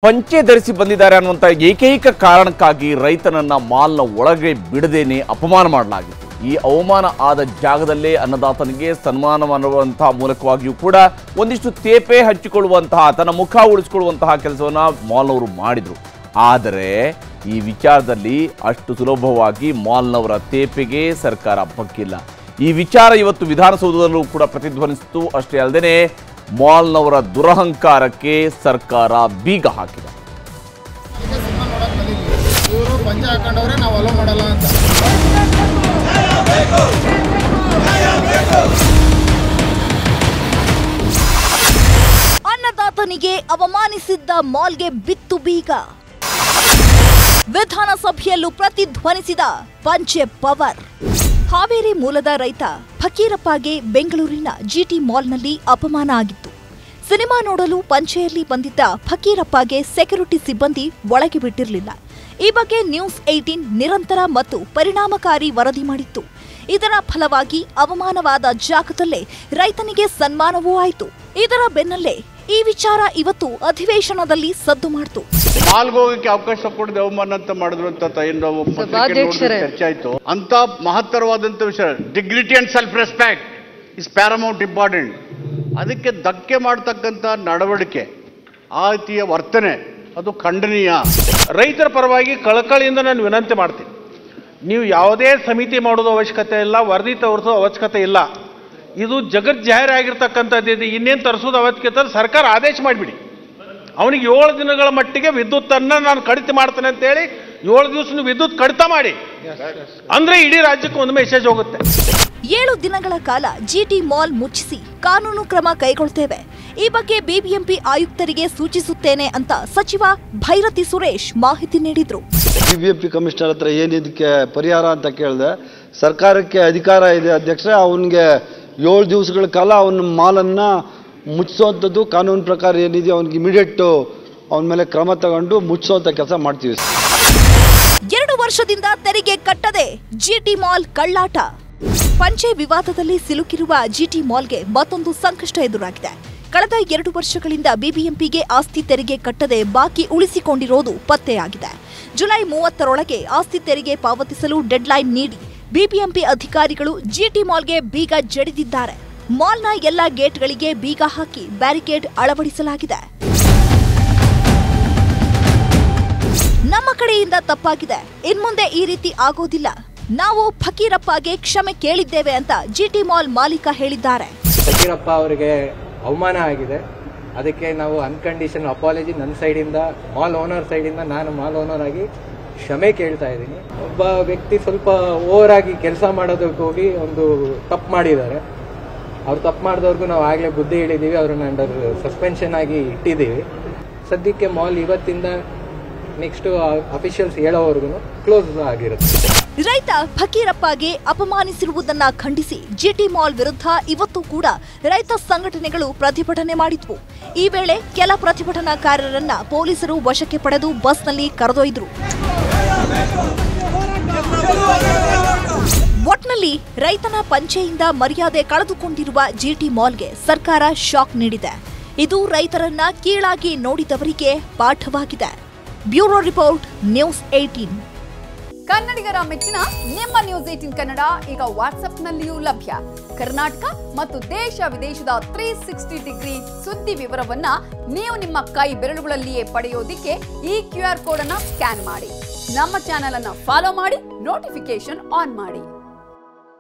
ಪಂಚೆ ಧರಿಸಿ ಬಂದಿದ್ದಾರೆ ಅನ್ನುವಂತ ಏಕೈಕ ಕಾರಣಕ್ಕಾಗಿ ರೈತನನ್ನ ಮಾಲ್ನ ಒಳಗೆ ಬಿಡದೇನೆ ಅಪಮಾನ ಮಾಡಲಾಗಿತ್ತು. ಈ ಅವಮಾನ ಆದ ಜಾಗದಲ್ಲೇ ಅನ್ನದಾತನಿಗೆ ಸನ್ಮಾನ ಮಾಡುವಂತಹ ಮೂಲಕವಾಗಿಯೂ ಕೂಡ ಒಂದಿಷ್ಟು ತೇಪೆ ಹಚ್ಚಿಕೊಳ್ಳುವಂತಹ ತನ್ನ ಮುಖ ಉಳಿಸಿಕೊಳ್ಳುವಂತಹ ಕೆಲಸವನ್ನ ಮಾಲ್ನವರು ಮಾಡಿದ್ರು. ಆದರೆ ಈ ವಿಚಾರದಲ್ಲಿ ಅಷ್ಟು ಸುಲಭವಾಗಿ ಮಾಲ್ನವರ ತೇಪೆಗೆ ಸರ್ಕಾರ ಬಗ್ಗಿಲ್ಲ. ಈ ವಿಚಾರ ಇವತ್ತು ವಿಧಾನಸೌಧದಲ್ಲೂ ಕೂಡ ಪ್ರತಿಧ್ವನಿಸಿತು. ಅಷ್ಟೇ ಅಲ್ಲದೆ ಮಾಲ್ನವರ ದುರಹಂಕಾರಕ್ಕೆ ಸರ್ಕಾರ ಬೀಗ ಹಾಕಿದೆ. ಅನ್ನದಾತನಿಗೆ ಅವಮಾನಿಸಿದ್ದ ಮಾಲ್ಗೆ ಬಿತ್ತು ಬೀಗ. ವಿಧಾನಸಭೆಯಲ್ಲೂ ಪ್ರತಿಧ್ವನಿಸಿದ ಪಂಚೆ ಪವರ್. ಹಾವೇರಿ ಮೂಲದ ರೈತ ಫಕೀರಪ್ಪಗೆ ಬೆಂಗಳೂರಿನ ಜಿಟಿ ಮಾಲ್ನಲ್ಲಿ ಅಪಮಾನ ಆಗಿತ್ತು. ಸಿನಿಮಾ ನೋಡಲು ಪಂಚೆಯಲ್ಲಿ ಬಂದಿದ್ದ ಫಕೀರಪ್ಪಗೆ ಸೆಕ್ಯೂರಿಟಿ ಸಿಬ್ಬಂದಿ ಒಳಗೆ ಬಿಟ್ಟಿರಲಿಲ್ಲ. ಈ ಬಗ್ಗೆ ನ್ಯೂಸ್ 18 ನಿರಂತರ ಮತ್ತು ಪರಿಣಾಮಕಾರಿ ವರದಿ ಮಾಡಿತ್ತು. ಇದರ ಫಲವಾಗಿ ಅವಮಾನವಾದ ಜಾಗದಲ್ಲೇ ರೈತನಿಗೆ ಸನ್ಮಾನವೂ ಆಯಿತು. ಇದರ ಬೆನ್ನಲ್ಲೇ ಈ ವಿಚಾರ ಇವತ್ತು ಅಧಿವೇಶನದಲ್ಲಿ ಸದ್ದು ಮಾಡಿತು. ಮಾಲ್ಗೋಗಕ್ಕೆ ಅವಕಾಶ ಕೊಡದೆ ಅವಮಾನ ಅಂತ ಮಾಡಿದ್ರು ಅಂತ ಚರ್ಚೆ ಆಯ್ತು. ಅಂತ ಮಹತ್ತರವಾದಂತ ವಿಷಯ dignity and self respect is paramount important. ಅದಕ್ಕೆ ಧಕ್ಕೆ ಮಾಡತಕ್ಕಂಥ ನಡವಳಿಕೆ, ಆ ರೀತಿಯ ವರ್ತನೆ ಅದು ಖಂಡನೀಯ. ರೈತರ ಪರವಾಗಿ ಕಳಕಳಿಯಿಂದ ನಾನು ವಿನಂತಿ ಮಾಡ್ತೀನಿ, ನೀವು ಯಾವುದೇ ಸಮಿತಿ ಮಾಡೋದು ಅವಶ್ಯಕತೆ ಇಲ್ಲ, ವರದಿ ತೋರಿಸೋ ಅವಶ್ಯಕತೆ ಇಲ್ಲ. ಇದು ಜಗತ್ ಜಾಹೀರ್ ಆಗಿರ್ತಕ್ಕಂಥದ್ದು. ಇನ್ನೇನು ತರಿಸೋದು ಅವಶ್ಯಕತೆ ಸರ್ಕಾರ ಆದೇಶ ಮಾಡಿಬಿಡಿ. ಅವನಿಗೆ 7 ದಿನಗಳ ಮಟ್ಟಿಗೆ ವಿದ್ಯುತ್ತನ್ನು ನಾನು ಕಡಿತ ಮಾಡ್ತೇನೆ ಅಂತೇಳಿ 7 ದಿವಸ ವಿದ್ಯುತ್ ಕಡಿತ ಮಾಡಿ, ಅಂದ್ರೆ ಇಡೀ ರಾಜ್ಯಕ್ಕೆ ಒಂದು ಮೆಸೇಜ್ ಹೋಗುತ್ತೆ. 7 ದಿನಗಳ ಕಾಲ ಜಿಟಿ ಮಾಲ್ ಮುಚ್ಚಿಸಿ ಕಾನೂನು ಕ್ರಮ ಕೈಗೊಳ್ಳುತ್ತೇವೆ. ಈ ಬಗ್ಗೆ ಬಿಬಿಎಂಪಿ ಆಯುಕ್ತರಿಗೆ ಸೂಚಿಸುತ್ತೇನೆ ಅಂತ ಸಚಿವ ಭೈರತಿ ಸುರೇಶ್ ಮಾಹಿತಿ ನೀಡಿದ್ರು. ಬಿಬಿಎಂಪಿ ಕಮಿಷನರ್ ಹತ್ರ ಏನಿದಕ್ಕೆ ಪರಿಹಾರ ಅಂತ ಕೇಳಿದೆ. ಸರ್ಕಾರಕ್ಕೆ ಅಧಿಕಾರ ಇದೆ ಅಧ್ಯಕ್ಷರೇ, ಅವನಿಗೆ 7 ದಿವಸಗಳ ಕಾಲ ಅವನ ಮಾಲನ್ನ ಮುಚ್ಚಿಸುವಂಥದ್ದು ಕಾನೂನು ಪ್ರಕಾರ ಏನಿದೆ ಅವನಿಗೆ ಇಮಿಡಿಯೇಟ್ ಅವನ ಮೇಲೆ ಕ್ರಮ ತಗೊಂಡು ಮುಚ್ಚಿಸುವಂತ ಕೆಲಸ ಮಾಡ್ತೀವಿ. 2 ವರ್ಷದಿಂದ ತೆರಿಗೆ ಕಟ್ಟದೆ ಜಿಟಿ ಮಾಲ್ ಕಳ್ಳಾಟ. ಪಂಚೆ ವಿವಾದದಲ್ಲಿ ಸಿಲುಕಿರುವ ಜಿಟಿ ಮಾಲ್ಗೆ ಮತ್ತೊಂದು ಸಂಕಷ್ಟ ಎದುರಾಗಿದೆ. ಕಳೆದ 2 ವರ್ಷಗಳಿಂದ ಬಿಬಿಎಂಪಿಗೆ ಆಸ್ತಿ ತೆರಿಗೆ ಕಟ್ಟದೆ ಬಾಕಿ ಉಳಿಸಿಕೊಂಡಿರೋದು ಪತ್ತೆಯಾಗಿದೆ. ಜುಲೈ 30ರೊಳಗೆ ಆಸ್ತಿ ತೆರಿಗೆ ಪಾವತಿಸಲು ಡೆಡ್ಲೈನ್ ನೀಡಿ ಬಿಬಿಎಂಪಿ ಅಧಿಕಾರಿಗಳು ಜಿಟಿ ಮಾಲ್ಗೆ ಬೀಗ ಜಡಿದಿದ್ದಾರೆ. ಮಾಲ್ನ ಎಲ್ಲಾ ಗೇಟ್ಗಳಿಗೆ ಬೀಗ ಹಾಕಿ ಬ್ಯಾರಿಕೇಡ್ ಅಳವಡಿಸಲಾಗಿದೆ. ನಮ್ಮ ಕಡೆಯಿಂದ ತಪ್ಪಾಗಿದೆ, ಇನ್ಮುಂದೆ ಈ ರೀತಿ ಆಗೋದಿಲ್ಲ. ನಾವು ಫಕೀರಪ್ಪಗೆ ಕ್ಷಮೆ ಕೇಳಿದ್ದೇವೆ ಅಂತ ಜಿಟಿ ಮಾಲ್ ಮಾಲೀಕ ಹೇಳಿದ್ದಾರೆ. ಫಕೀರಪ್ಪ ಅವರಿಗೆ ಅವಮಾನ ಆಗಿದೆ, ಅದಕ್ಕೆ ನಾವು ಅನ್ಕಂಡೀಷನ್ ಅಪಾಲಜಿ ನನ್ನ ಸೈಡಿಂದ, ಮಾಲ್ ಓನರ್ ಸೈಡಿಂದ ನಾನು ಮಾಲ್ ಓನರ್ ಆಗಿ ಕ್ಷಮೆ ಕೇಳ್ತಾ ಇದ್ದೀನಿ. ಒಬ್ಬ ವ್ಯಕ್ತಿ ಸ್ವಲ್ಪ ಓವರ್ ಆಗಿ ಕೆಲಸ ಮಾಡೋದಕ್ಕೆ ಹೋಗಿ ಒಂದು ತಪ್ಪು ಮಾಡಿದ್ದಾರೆ. ಅವ್ರು ತಪ್ಪು ಮಾಡಿದವ್ರಿಗೂ ನಾವು ಆಗಲೇ ಬುದ್ಧಿ ಹೇಳಿದ್ದೀವಿ, ಅವ್ರನ್ನ ಅಂಡರ್ ಸಸ್ಪೆನ್ಷನ್ ಆಗಿ ಇಟ್ಟಿದ್ದೀವಿ. ಸದ್ಯಕ್ಕೆ ಮಾಲ್ ಇವತ್ತಿಂದ ನೆಕ್ಸ್ಟ್ ಅಫಿಷಿಯಲ್ಸ್ ಹೇಳೋವರೆಗೂ ಕ್ಲೋಸ್ ಆಗಿರುತ್ತೆ. ರೈತ ಫಕೀರಪ್ಪಗೆ ಅಪಮಾನಿಸಿರುವುದನ್ನ ಖಂಡಿಸಿ ಜಿಟಿ ಮಾಲ್ ವಿರುದ್ಧ ಇವತ್ತು ಕೂಡ ರೈತ ಸಂಘಟನೆಗಳು ಪ್ರತಿಭಟನೆ ಮಾಡಿದ್ವು. ಈ ವೇಳೆ ಕೆಲ ಪ್ರತಿಭಟನಾಕಾರರನ್ನ ಪೊಲೀಸರು ವಶಕ್ಕೆ ಪಡೆದು ಬಸ್ನಲ್ಲಿ ಕರೆದೊಯ್ದರು. ಒಟ್ನಲ್ಲಿ ರೈತನ ಪಂಚೆಯಿಂದ ಮರ್ಯಾದೆ ಕಳೆದುಕೊಂಡಿರುವ ಜಿಟಿ ಮಾಲ್ಗೆ ಸರ್ಕಾರ ಶಾಕ್ ನೀಡಿದೆ. ಇದು ರೈತರನ್ನ ಕೀಳಾಗಿ ನೋಡಿದವರಿಗೆ ಪಾಠವಾಗಿದೆ. Bureau report, news 18. ಕನ್ನಡಿಗರ ಮೆಚ್ಚಿನ ನಿಮ್ಮ ನ್ಯೂಸ್ 18 ಕನ್ನಡ ಈಗ ವಾಟ್ಸ್ಆಪ್ನಲ್ಲಿಯೂ ಲಭ್ಯ. ಕರ್ನಾಟಕ ಮತ್ತು ದೇಶ ವಿದೇಶದ 360 ಡಿಗ್ರಿ ಸುದ್ದಿ ವಿವರವನ್ನ ನೀವು ನಿಮ್ಮ ಕೈ ಬೆರಳುಗಳಲ್ಲಿಯೇ ಪಡೆಯೋದಿಕ್ಕೆ ಈ QR ಕೋಡ್ ಅನ್ನ ಸ್ಕ್ಯಾನ್ ಮಾಡಿ. ನಮ್ಮ ಚಾನೆಲ್ ಅನ್ನ ಫಾಲೋ ಮಾಡಿ, ನೋಟಿಫಿಕೇಶನ್ ಆನ್ ಮಾಡಿ.